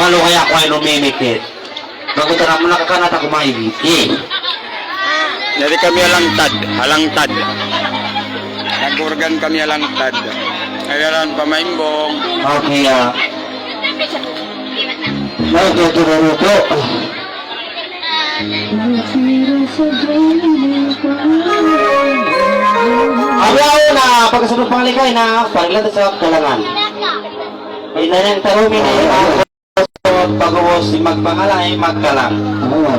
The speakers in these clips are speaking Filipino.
Malo kaya ako ay lumimikit. Magutara mo nakakanat ako maibiti. Jadi kami halangtad. Nagurgan kami halangtad. Ayaran pamaimbong. Okay, Nagtuturo-luto. Ayaw na, pagkasunod pangalikay na, paglato sa kalangan. Ay na nang tarumi na yung pag-uwas si magpangalay, magkalang.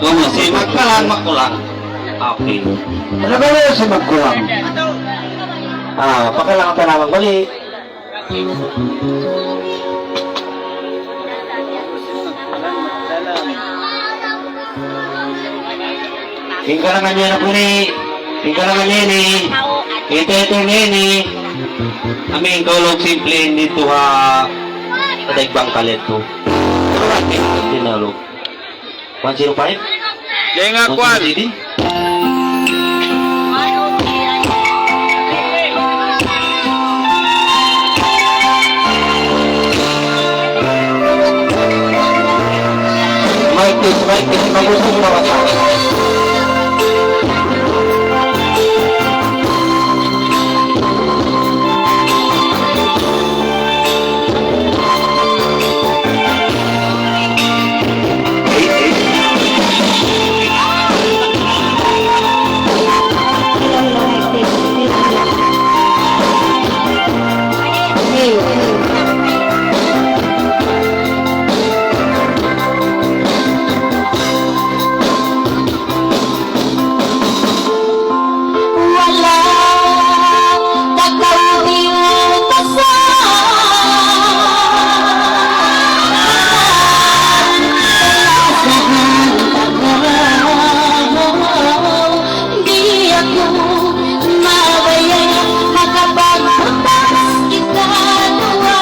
Gumo si magkalang, magkulang. Okay. Ano ba yun si magkulang? Pakalang ang tanawang balik. Tingkalangan niya na po ni. Tingkalangan niya ni. Ito ni. Aming tulog simple nito padagbang kalit to. Tinalog. 105? Jaya nga kuan. Mike, magusto mo ba sa Makapagpuntas kita dua.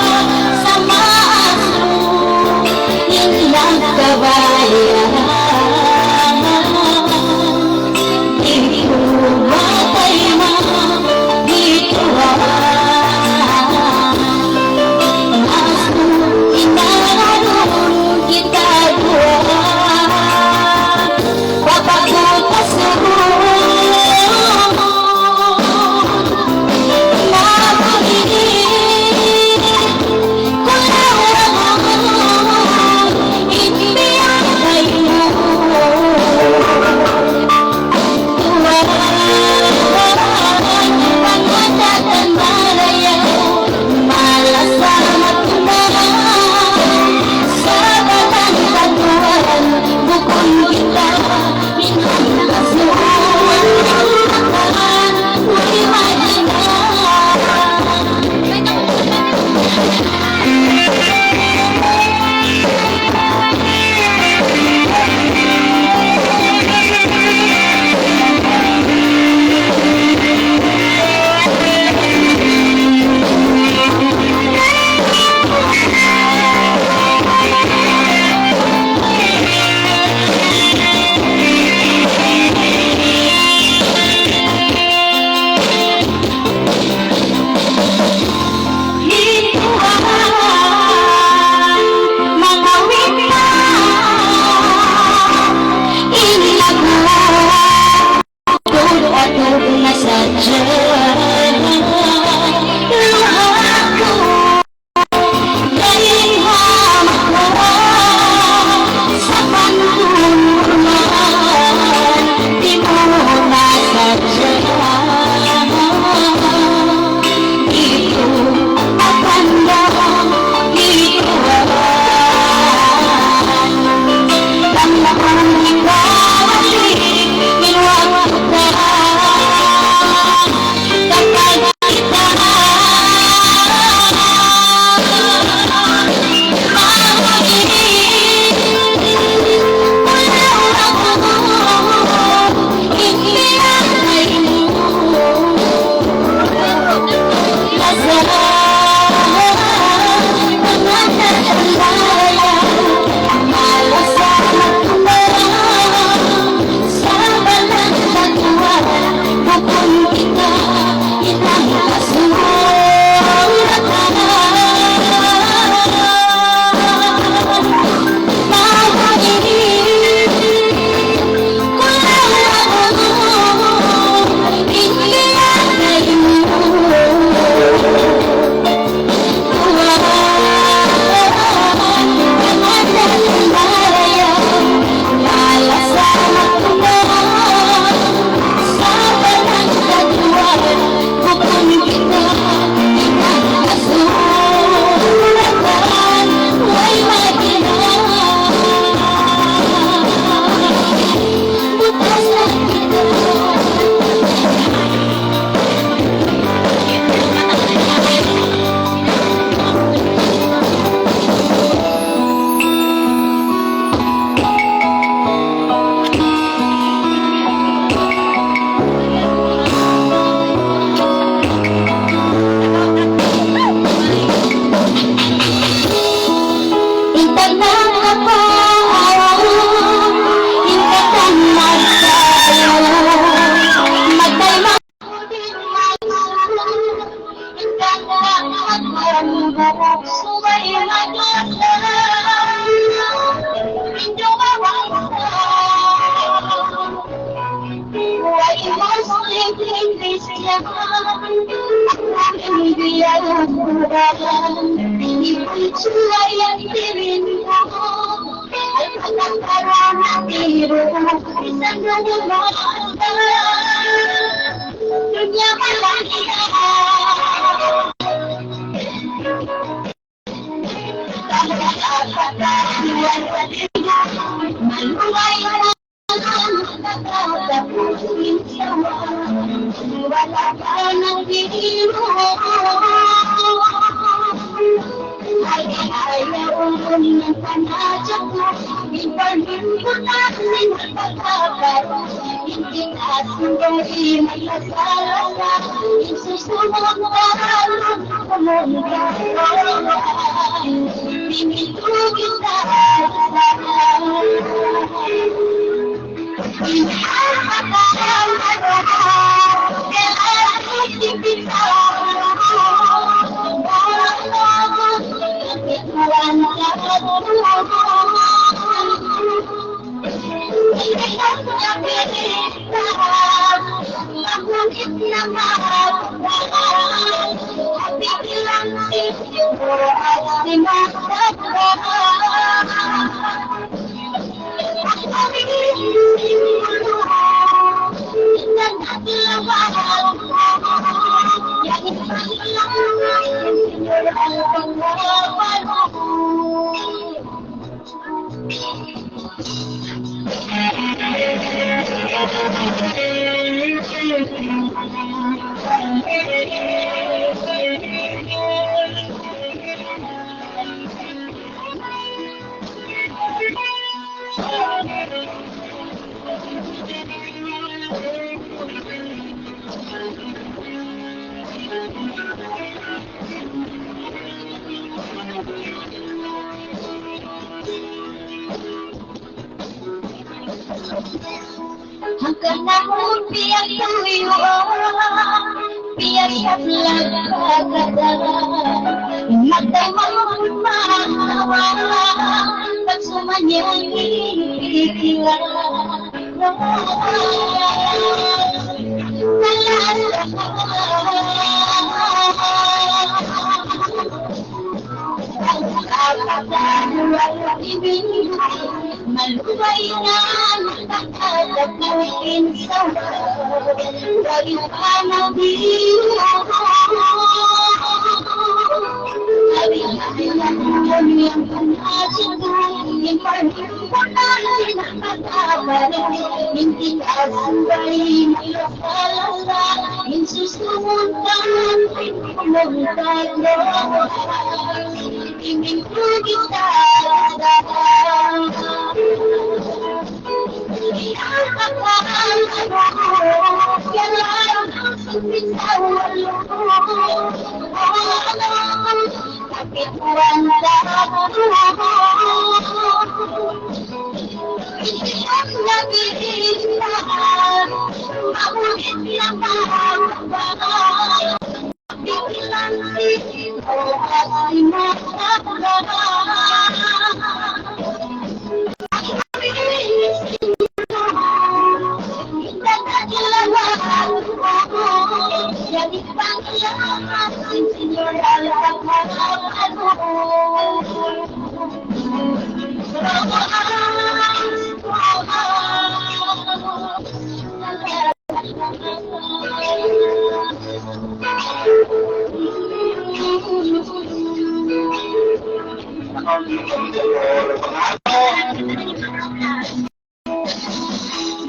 Hanggang nahon biyak tuyuan, biyak lagkagadalan, magday mahawa, pagsumanyang ikikilan. Malubay na nakatapuin sa wari pa na biyo. Hari-hari yang panasya yang perhimpunan nakatabarin, hindi asambay malalala, yung susundan pinamuntayo. Ingin ko kita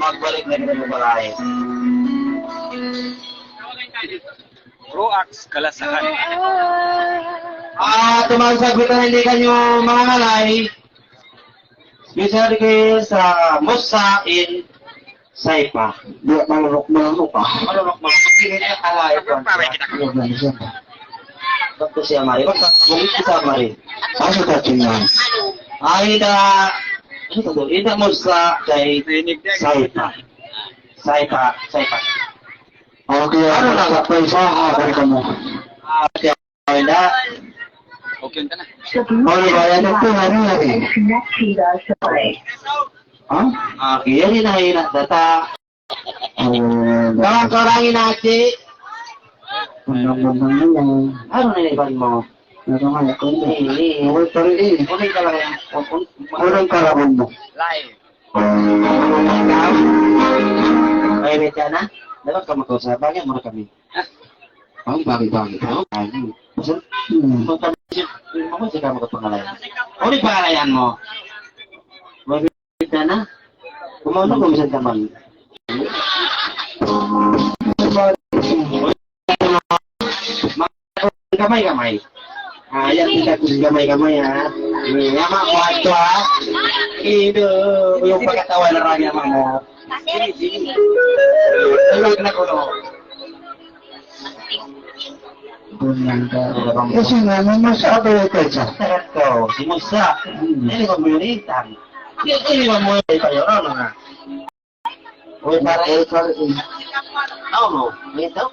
magbalik na rin ng balay. Roax Kalasahan. Tumawag sa aglitan hindi kanyo mga ngalay. Special kayo sa Musa in Saipa. Di malurok pa. Malurok magpapilin niya kalay ko. Bakit siya mari? Bakit siya mari? Asa ta tingnan? Ida Musa kay Saipa. Saipa. Okay, ano na sa paisaha kay kamo? Kaya Okay ka na. Ano ba yan? Ito, ano yan eh? Ha? Kaya rin na hirap data. Karangin natin. Ano na iban mo? Uy, pero eh. Kunin ka lang. Unang karabon mo. Live. Ikaw? Ay, Rita na? Dapat ka magkausapan muna kami. Ang bagay-bagay. Kung tanisip mo, sika mo kapangalayan. Ano yung pangalayan mo? Rita na? Kumano kung minsan naman. Kamay-kamay. Ayan kita kung gamay-gamay ha. Yama ko ato ha. Ito, yung pagkatawa na rami naman mo. Sige. Tulog na ko no. Kasi nga, masabi ito siya. Tagat ko, si Musa. Hindi ko mo yun itang. Hindi ko mo yun itayo. Ano nga? Uy, para ito. Ano? Ito?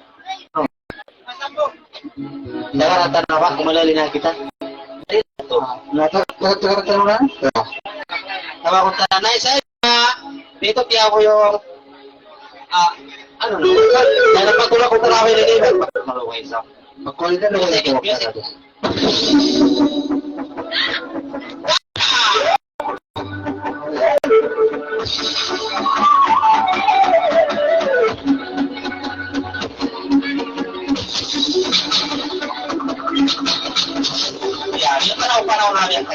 Nakaratan na ba? Kumalali na kita. Ito. Nagkakaroon na? Tawa ko tanay sa dito tiya ko yung ano na? Dahil pagtulak ko tarawin na nila. Malukay sa. Magkulit na naman ito. Yung paraw namin.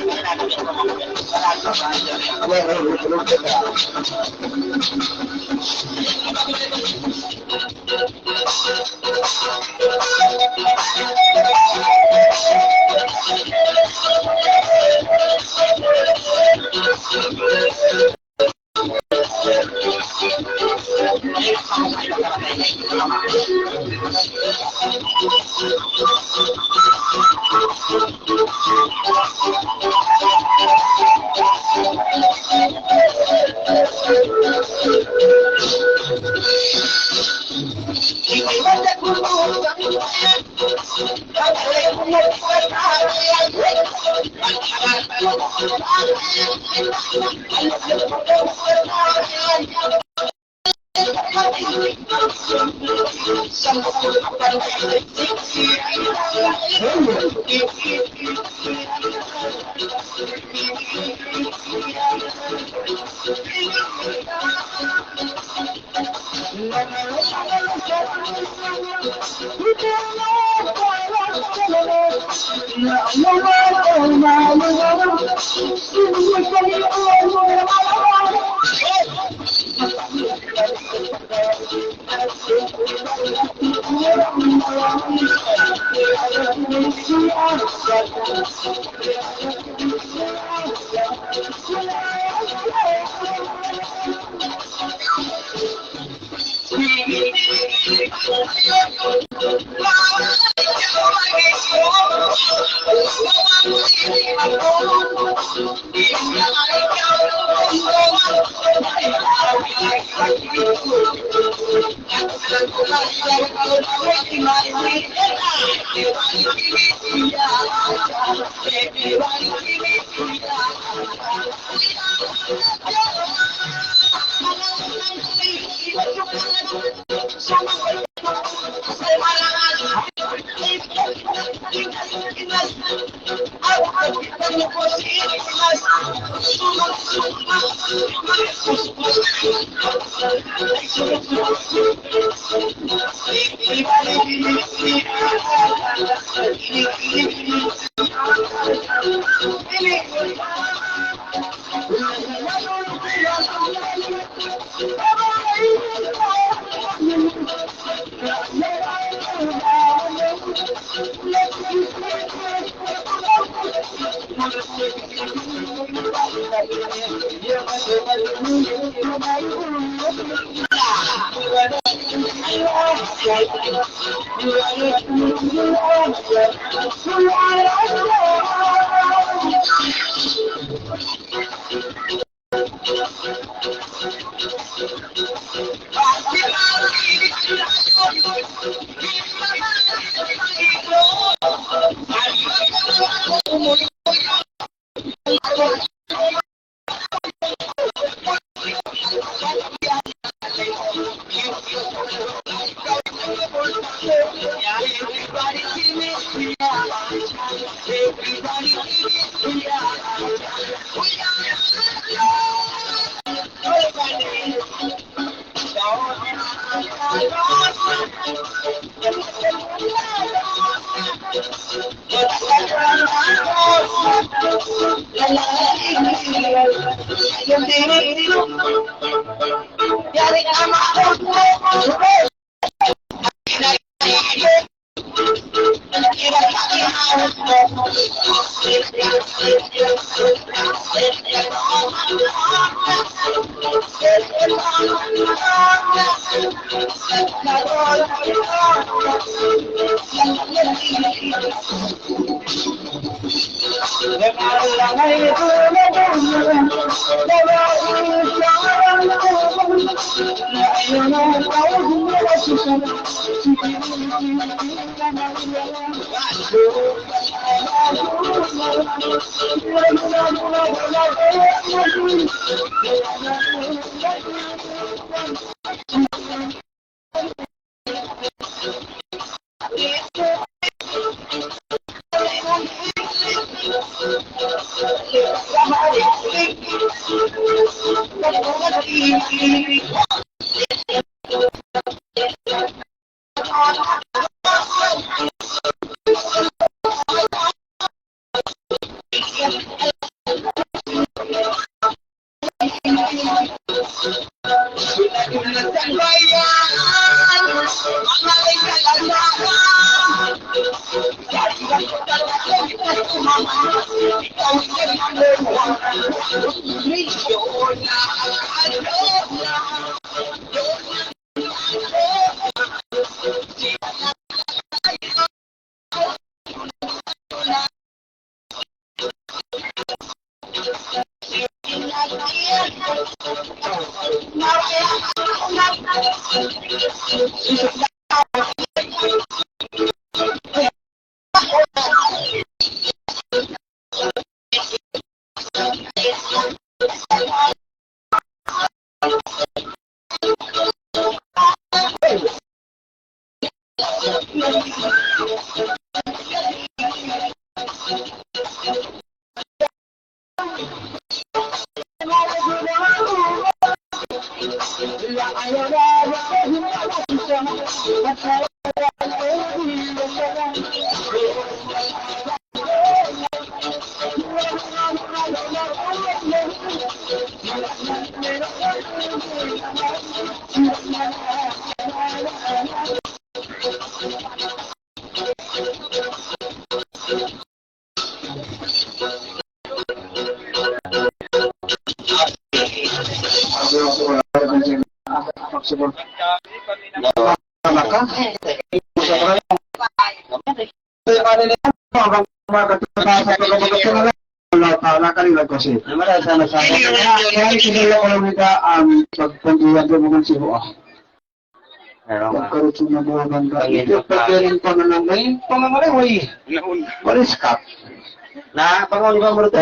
Na, pangon ka mo rito.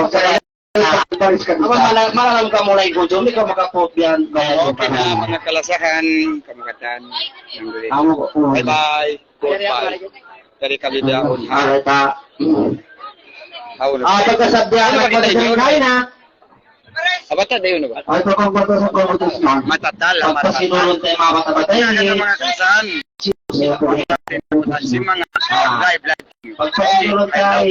Malam ka mulai gujo, hindi ka makapopyan. Okay na mga kalasahan, kamakatan. Bye-bye. Goodbye. Dari kami daon. Areta. Haun. Pagkasabdihan na pagkasabdihan na. Abata dayon na ba? Ay, pagkakabata sa pagkakas na. Matatala, Pagka sinulong tayo mga bata-bata Kaya yun. na mga kalasahan. Si mga live. Pagka sinulong tayo,